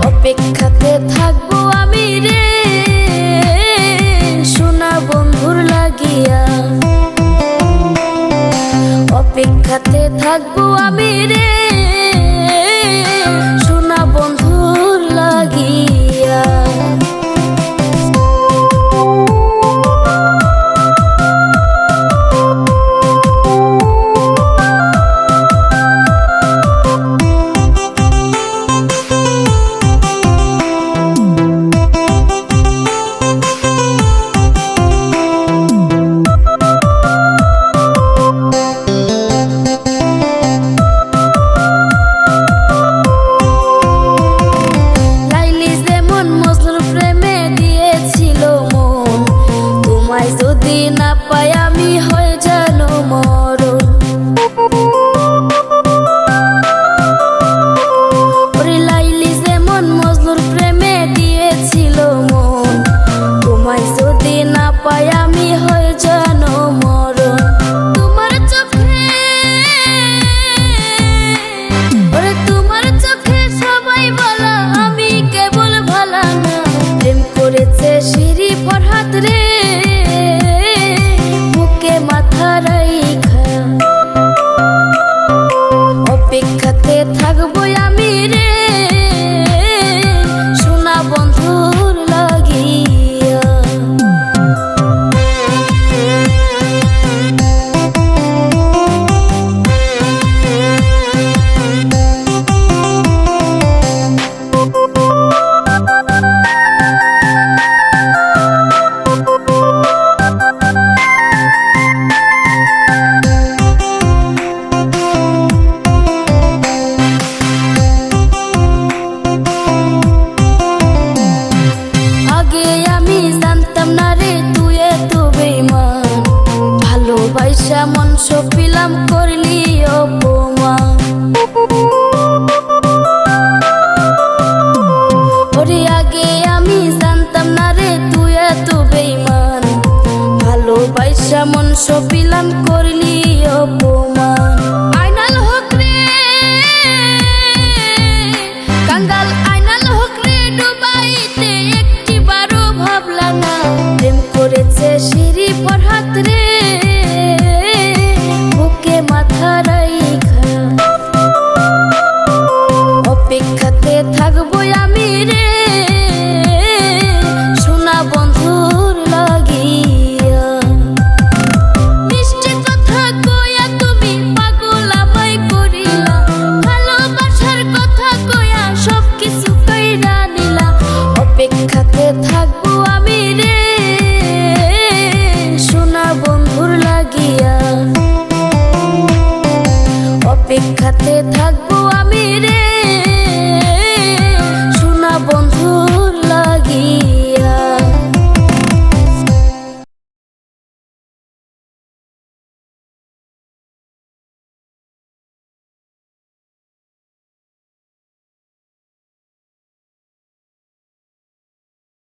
অপেক্ষাতে থাকবো আমি রে সোনা বন্ধুর লাগিয়া, অপেক্ষাতে থাকবো আমি রে সোনা বন্ধুর লাগিয়া। যদি না পাই আমি হয়ে জানো মরণ, ওরে লাইলি যেমন মজনুর প্রেমে দিয়েছিল মন, তোমায় যদি না পাই আমি হয়ে জানো মরণ। তোমার চোখে ওরে তোমার চোখে সবাই বলা আমি কেবল ভালা না, প্রেম করেছে শিরি ফরহাদ রে মাথা রাইখা, অপেক্ষাতে থাকবো আমি রে সোনা বন্ধুর লাগিয়া। ভালোবাসা মন সপিলাম করলি অপমান, ওরে আগে আমি জানতাম না রে তুই এত বেঈমান, ভালোবাসা মন সপিলাম করলি অপমান। আইনাল হক রে কাঙ্গাল আইনাল হক রে ডুবাইতে একটি বারো ভাবলা না, প্রেম করেছে শিরি ফরহাদ রে মাথা রাইখা, অপেক্ষাতে থাকবো আমি রে